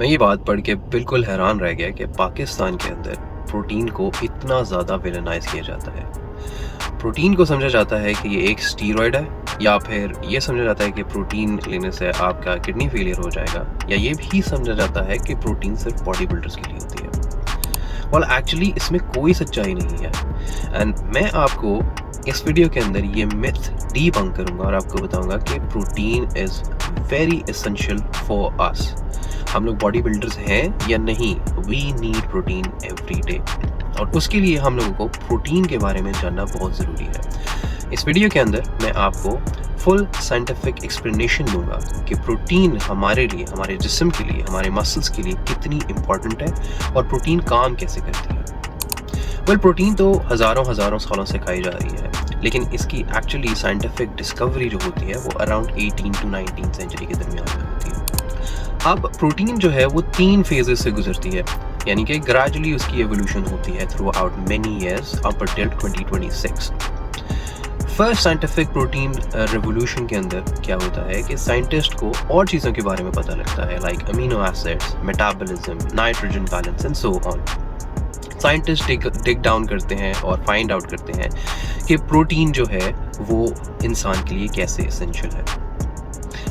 मैं ये बात पढ़ के बिल्कुल हैरान रह गया कि पाकिस्तान के अंदर प्रोटीन को इतना ज़्यादा विलेनाइज किया जाता है। प्रोटीन को समझा जाता है कि ये एक स्टीरॉयड है, या फिर ये समझा जाता है कि प्रोटीन लेने से आपका किडनी फेलियर हो जाएगा, या ये भी समझा जाता है कि प्रोटीन सिर्फ बॉडी बिल्डर्स के लिए होती है। वेल एक्चुअली इसमें कोई सच्चाई नहीं है एंड मैं आपको इस वीडियो के अंदर ये मिथ डीबंक करूंगा और आपको बताऊंगा कि protein is very essential for us. हम लोग बॉडी बिल्डर्स हैं या नहीं, we need protein every day, और उसके लिए हम लोगों को प्रोटीन के बारे में जानना बहुत ज़रूरी है। इस वीडियो के अंदर मैं आपको फुल साइंटिफिक एक्सप्लेनेशन दूंगा कि प्रोटीन हमारे लिए, हमारे जिस्म के लिए, हमारे मसल्स के लिए कितनी इम्पॉर्टेंट है और प्रोटीन काम कैसे करती है। प्रोटीन तो हज़ारों सालों से खाई जा रही है, लेकिन इसकी एक्चुअली साइंटिफिक डिस्कवरी जो होती है वो अराउंड 18 to 19 सेंचुरी के दरमियान में होती है। अब प्रोटीन जो है वो 3 फेजेस से गुजरती है, यानी कि ग्रेजुअली उसकी एवोल्यूशन होती है through out many years up till 2026। First scientific protein revolution के अंदर क्या होता है कि साइंटिस्ट को और चीज़ों के बारे में पता लगता है, like amino acids, metabolism, nitrogen balance and so on. Scientist dig down करते हैं और फाइंड आउट करते हैं कि प्रोटीन जो है वो इंसान के लिए कैसे एसेंशियल है।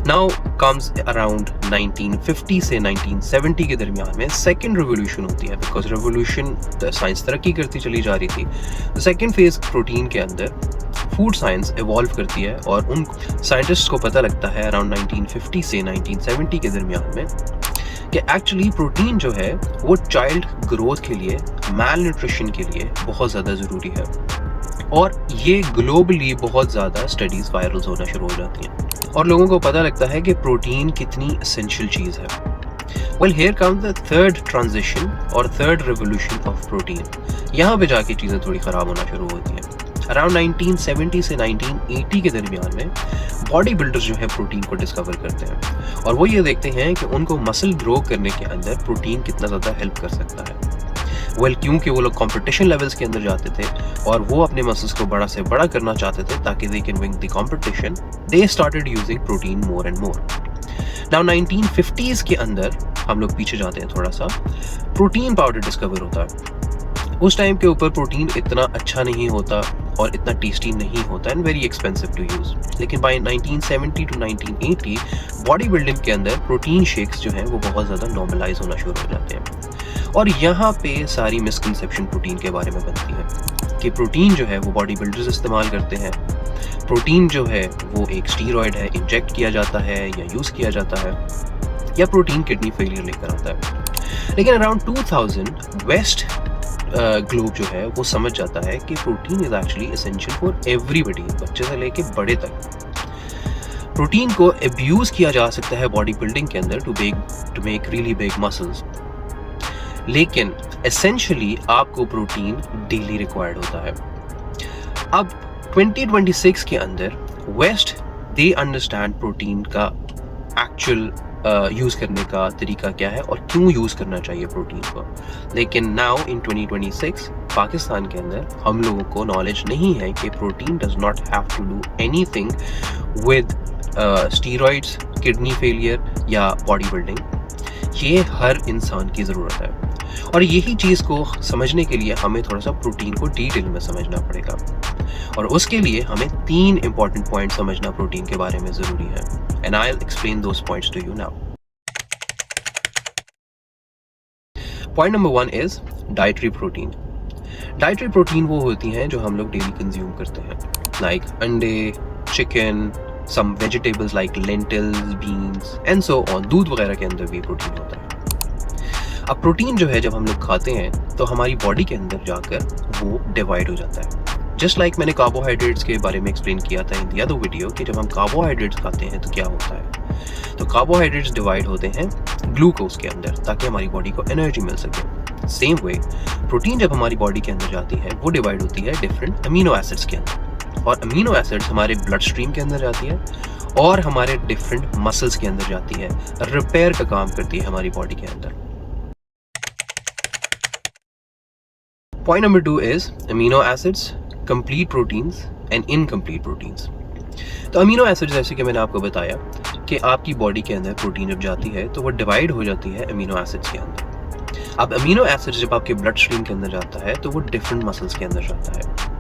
नाउ कम्स अराउंड 1950 से 1970 के दरमियान में सेकेंड रिवोल्यूशन होती है, बिकॉज रिवोल्यूशन साइंस तरक्की करती चली जा रही थी। सेकेंड फेज प्रोटीन के अंदर फूड साइंस इवॉल्व करती है और उन साइंटिस्ट को पता लगता है अराउंड 1950 से 1970 के दरमियान में कि एक्चुअली प्रोटीन जो है वो चाइल्ड ग्रोथ के लिए, मैल न्यूट्रिशन के लिए बहुत ज़्यादा ज़रूरी है, और ये ग्लोबली बहुत ज़्यादा स्टडीज़ वायरल होना शुरू हो जाती हैं और लोगों को पता लगता है कि प्रोटीन कितनी एसेंशियल चीज़ है। Well here comes the third transition और थर्ड रिवोल्यूशन ऑफ प्रोटीन। यहाँ पे जाके चीज़ें थोड़ी ख़राब होना शुरू होती हैं। अराउंड 1970 से 1980 के दरमियान में बॉडी बिल्डर्स जो है प्रोटीन को डिस्कवर करते हैं और वो ये देखते हैं कि उनको मसल ग्रो करने के अंदर प्रोटीन कितना ज़्यादा हेल्प कर सकता है। क्योंकि वो लोग कंपटीशन लेवल्स के अंदर जाते थे और वो अपने मसल्स को बड़ा से बड़ा करना चाहते थे ताकि they can win the competition, they started using protein more and more. Now 1950s के अंदर हम लोग पीछे जाते हैं थोड़ा सा, प्रोटीन पाउडर डिस्कवर होता है। उस टाइम के ऊपर प्रोटीन इतना अच्छा नहीं होता और इतना टेस्टी नहीं होता and very expensive to use, लेकिन बाय 1970 टू 1980 बॉडी बिल्डिंग के अंदर प्रोटीन शेक्स जो हैं वो बहुत ज़्यादा नॉर्मलाइज होना शुरू हो जाते हैं। और यहाँ पे सारी मिसकंसेप्शन प्रोटीन के बारे में बनती है कि प्रोटीन जो है वो बॉडी बिल्डर्स इस्तेमाल करते हैं, प्रोटीन जो है वो एक स्टीरॉयड है, इंजेक्ट किया जाता है या यूज़ किया जाता है, या प्रोटीन किडनी फेलियर लेकर आता है। लेकिन अराउंड 2000 वेस्ट ग्लोब जो है वो समझ जाता है कि protein is actually essential for everybody, बच्चे से लेके बड़े तक। प्रोटीन को अब्यूज किया जा सकता है बॉडी बिल्डिंग के अंदर to make really big muscles, लेकिन एसेंशियली आपको प्रोटीन डेली रिक्वायर्ड होता है। अब 2026 के अंदर वेस्ट दे अंडरस्टैंड प्रोटीन का एक्चुअल यूज़ करने का तरीका क्या है और क्यों यूज़ करना चाहिए प्रोटीन को। लेकिन नाउ इन 2026 पाकिस्तान के अंदर हम लोगों को नॉलेज नहीं है कि protein does not have to do anything with steroids, kidney failure या बॉडी बिल्डिंग। ये हर इंसान की ज़रूरत है और यही चीज़ को समझने के लिए हमें थोड़ा सा प्रोटीन को डिटेल में समझना पड़ेगा, और उसके लिए हमें 3 इंपॉर्टेंट पॉइंट समझना प्रोटीन के बारे में ज़रूरी है, and I will explain those points to you now. Point number 1 is dietary protein. Dietary protein वो होती हैं जो हम लोग डेली कंज्यूम करते हैं, लाइक अंडे, chicken, some vegetables like lentils, beans and so on. दूध वगैरह के अंदर भी प्रोटीन होता है। अब प्रोटीन जो है जब हम लोग खाते हैं तो हमारी बॉडी के अंदर जाकर वो डिवाइड हो जाता है। जस्ट लाइक मैंने कार्बोहाइड्रेट्स के बारे में एक्सप्लेन किया था इन द अदर वीडियो कि जब हम कार्बोहाइड्रेट्स खाते हैं तो क्या होता है, तो कार्बोहाइड्रेट्स डिवाइड होते हैं ग्लूकोज के अंदर ताकि हमारी बॉडी को एनर्जी मिल सके। सेम वे प्रोटीन जब हमारी बॉडी के अंदर जाती है वो डिवाइड होती है डिफरेंट अमीनो एसिड्स के अंदर, और अमीनो एसिड्स हमारे ब्लड स्ट्रीम के अंदर जाती है और हमारे डिफरेंट मसल्स के अंदर जाती है, रिपेयर का काम करती है हमारी बॉडी के अंदर। Point number 2 is amino acids, complete proteins and incomplete proteins. तो अमीनो एसिड जैसे कि मैंने आपको बताया कि आपकी बॉडी के अंदर प्रोटीन जब जाती है तो वो डिवाइड हो जाती है अमीनो एसिड्स के अंदर। अब अमीनो एसिड्स जब आपके ब्लड स्ट्रीम के अंदर जाता है तो वो डिफरेंट मसल्स के अंदर जाता है।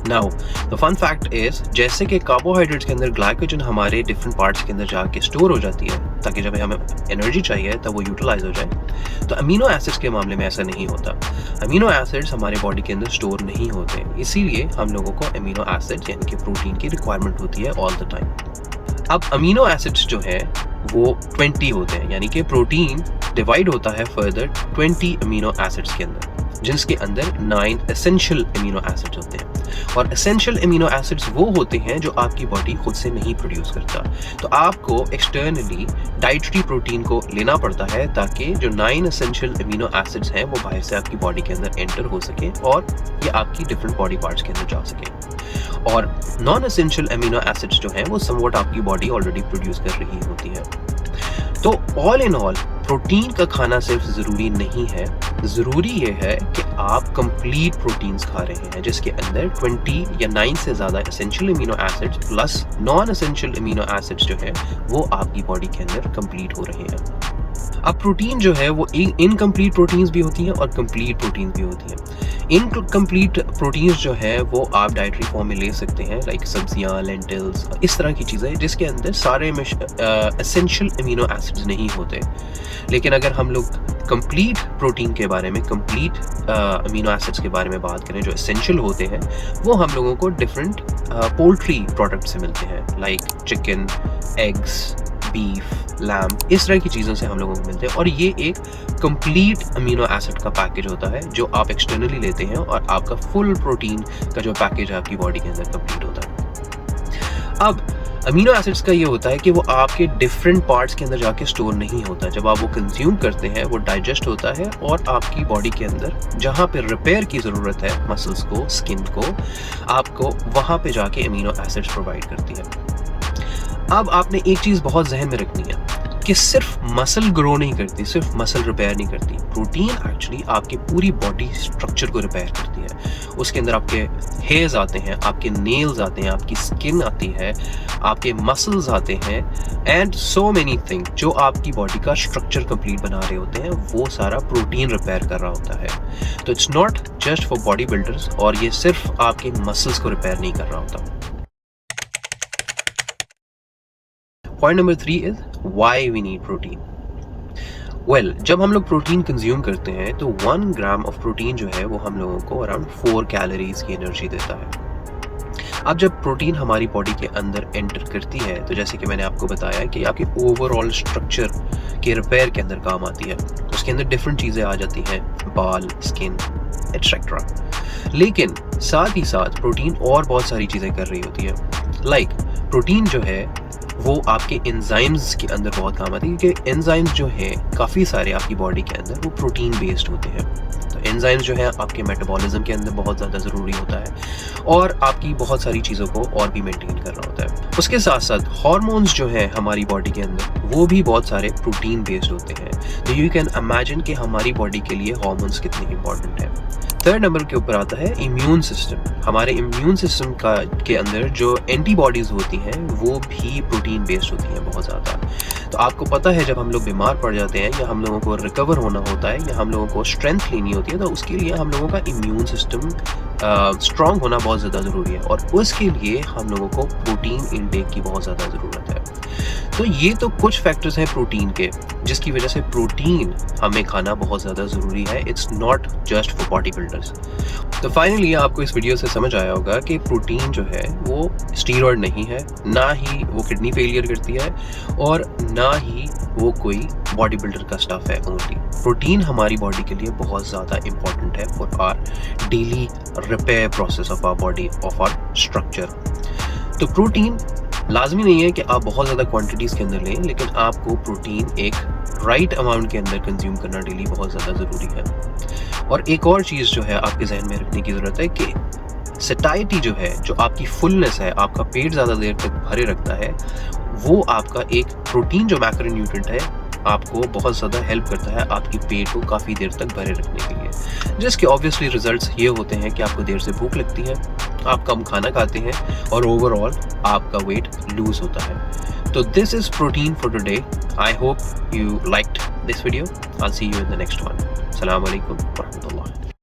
Now the fun fact is, जैसे कि कार्बोहाइड्रेट्स के अंदर ग्लाइकोजन हमारे डिफरेंट पार्ट्स के अंदर जाके स्टोर हो जाती है ताकि जब हमें एनर्जी चाहिए तब वो यूटिलाइज हो जाए, तो अमीनो एसिड्स के मामले में ऐसा नहीं होता। अमीनो एसिड्स हमारे बॉडी के अंदर स्टोर नहीं होते, इसीलिए हम लोगों को अमीनो एसिड्स यानी कि प्रोटीन की रिक्वायरमेंट होती है ऑल द टाइम। अब अमीनो एसिड्स जो है वो 20 होते हैं, यानी कि प्रोटीन डिवाइड होता है फर्दर 20 अमीनो एसिड्स के अंदर, जिसके अंदर 9 एसेंशियल अमीनो एसिड्स होते हैं। और एसेंशियल अमीनो एसिड्स वो होते हैं जो आपकी बॉडी खुद से नहीं प्रोड्यूस करता, तो आपको एक्सटर्नली डाइटरी प्रोटीन को लेना पड़ता है ताकि जो 9 एसेंशियल अमीनो एसिड्स हैं वो बाहर से आपकी बॉडी के अंदर एंटर हो सके और ये आपकी डिफरेंट बॉडी पार्ट्स के अंदर जा सके। और नॉन एसेंशियल अमीनो एसिड्स जो हैं वो समवट आपकी बॉडी ऑलरेडी प्रोड्यूस कर रही होती है। तो ऑल इन ऑल प्रोटीन का खाना सिर्फ ज़रूरी नहीं है, ज़रूरी ये है कि आप कंप्लीट प्रोटीन्स खा रहे हैं जिसके अंदर 20 या 9 से ज़्यादा essential amino acids plus non essential amino acids जो है वो आपकी बॉडी के अंदर कंप्लीट हो रहे हैं। अब प्रोटीन जो है वो इनकम्प्लीट प्रोटीन्स भी होती हैं और कंप्लीट प्रोटीन भी होती हैं। इनकम्प्लीट प्रोटीन्स जो है वो आप डाइटरी फॉर्म में ले सकते हैं, लाइक सब्जियां, लेंटिल्स, इस तरह की चीज़ें जिसके अंदर सारे एसेंशियल अमीनो एसिड्स नहीं होते। लेकिन अगर हम लोग कंप्लीट प्रोटीन के बारे में, कंप्लीट अमीनो एसिड्स के बारे में बात करें जो एसेंशियल होते हैं, वो हम लोगों को डिफरेंट पोल्ट्री प्रोडक्ट से मिलते हैं, like chicken, eggs, beef, lamb, इस तरह की चीज़ों से हम लोगों को मिलते हैं। और ये एक कंप्लीट अमीनो एसिड का पैकेज होता है जो आप एक्सटर्नली लेते हैं और आपका फुल प्रोटीन का जो पैकेज है आपकी बॉडी के अंदर कंप्लीट होता है। अब अमीनो एसिड्स का ये होता है कि वो आपके डिफरेंट पार्ट्स के अंदर जाके स्टोर नहीं होता, जब आप वो कंज्यूम करते हैं वो डाइजेस्ट होता है और आपकी बॉडी के अंदर जहाँ पे रिपेयर की ज़रूरत है मसल्स को, स्किन को, आपको वहाँ पे जाके अमीनो एसिड्स प्रोवाइड करती है। अब आपने एक चीज़ बहुत जहन में रखनी है कि सिर्फ मसल ग्रो नहीं करती, सिर्फ मसल रिपेयर नहीं करती, प्रोटीन एक्चुअली आपकी पूरी बॉडी स्ट्रक्चर को रिपेयर करती है। उसके अंदर आपके हेयर्स आते हैं, आपके नेल्स आते हैं, आपकी स्किन आती है, आपके मसल्स आते हैं एंड सो मेनी थिंग जो आपकी बॉडी का स्ट्रक्चर कंप्लीट बना रहे होते हैं, वो सारा प्रोटीन रिपेयर कर रहा होता है। तो it's not just for body builders, और ये सिर्फ आपके मसल्स को रिपेयर नहीं कर रहा होता। Point number 3 is why we need protein. Well, जब हम लोग प्रोटीन कंज्यूम करते हैं तो 1 ग्राम ऑफ प्रोटीन जो है वो हम लोगों को अराउंड 4 कैलोरीज की एनर्जी देता है। अब जब प्रोटीन हमारी बॉडी के अंदर एंटर करती है तो जैसे कि मैंने आपको बताया कि आपके ओवरऑल स्ट्रक्चर के रिपेयर के अंदर काम आती है, उसके अंदर डिफरेंट चीज़ें आ जाती हैं, बाल, स्किन एट्सेट्रा। लेकिन साथ ही साथ प्रोटीन और बहुत सारी चीज़ें कर रही होती है, लाइक प्रोटीन जो है वो आपके एंजाइम्स के अंदर बहुत काम आती है, क्योंकि एंजाइम्स जो हैं काफ़ी सारे आपकी बॉडी के अंदर वो प्रोटीन बेस्ड होते हैं। तो एंजाइम्स जो है आपके मेटाबॉलिज्म के अंदर बहुत ज़्यादा ज़रूरी होता है और आपकी बहुत सारी चीज़ों को और भी मेंटेन कर रहा होता है। उसके साथ साथ हार्मोन्स जो हैं हमारी बॉडी के अंदर वो भी बहुत सारे प्रोटीन बेस्ड होते हैं। तो यू कैन इमेजिन कि हमारी बॉडी के लिए हार्मोन्स कितने इंपॉर्टेंट हैं। थर्ड नंबर के ऊपर आता है इम्यून सिस्टम। हमारे इम्यून सिस्टम के अंदर जो एंटीबॉडीज़ होती हैं वो भी प्रोटीन बेस्ड होती हैं बहुत ज़्यादा। तो आपको पता है जब हम लोग बीमार पड़ जाते हैं या हम लोगों को रिकवर होना होता है या हम लोगों को स्ट्रेंथ लेनी होती है, तो उसके लिए हम लोगों का इम्यून सिस्टम स्ट्रॉन्ग होना बहुत ज़्यादा ज़रूरी है और उसके लिए हम लोगों को प्रोटीन इनटेक की बहुत ज़्यादा ज़रूरत है। तो ये तो कुछ फैक्टर्स हैं प्रोटीन के जिसकी वजह से प्रोटीन हमें खाना बहुत ज़्यादा ज़रूरी है। It's not just for body builders. तो फाइनली आपको इस वीडियो से समझ आया होगा कि प्रोटीन जो है वो स्टीरॉयड नहीं है, ना ही वो किडनी फेलियर करती है और ना ही वो कोई बॉडी बिल्डर का स्टफ है ओनली। प्रोटीन हमारी बॉडी के लिए बहुत ज़्यादा इंपॉर्टेंट है for our daily repair process of our body, of our structure. तो प्रोटीन लाजमी नहीं है कि आप बहुत ज़्यादा क्वांटिटीज़ के अंदर लें, लेकिन आपको प्रोटीन एक राइट अमाउंट के अंदर कंज्यूम करना डेली बहुत ज़्यादा ज़रूरी है। और एक और चीज़ जो है आपके जहन में रखने की ज़रूरत है कि सटाइटी जो है, जो आपकी फुलनेस है, आपका पेट ज़्यादा देर तक भरे रखता है, वो आपका एक प्रोटीन जो मैक्रोन्यूट्रिएंट है आपको बहुत ज़्यादा हेल्प करता है आपकी पेट को काफ़ी देर तक भरे रखने के लिए, जिसके ऑब्वियसली रिजल्ट्स ये होते हैं कि आपको देर से भूख लगती है, आप कम खाना खाते हैं और ओवरऑल आपका वेट लूज़ होता है। तो this is protein for today. I hope you liked this video. I see you in the next one. अस्सलाम वालेकुम व रहमतुल्लाह।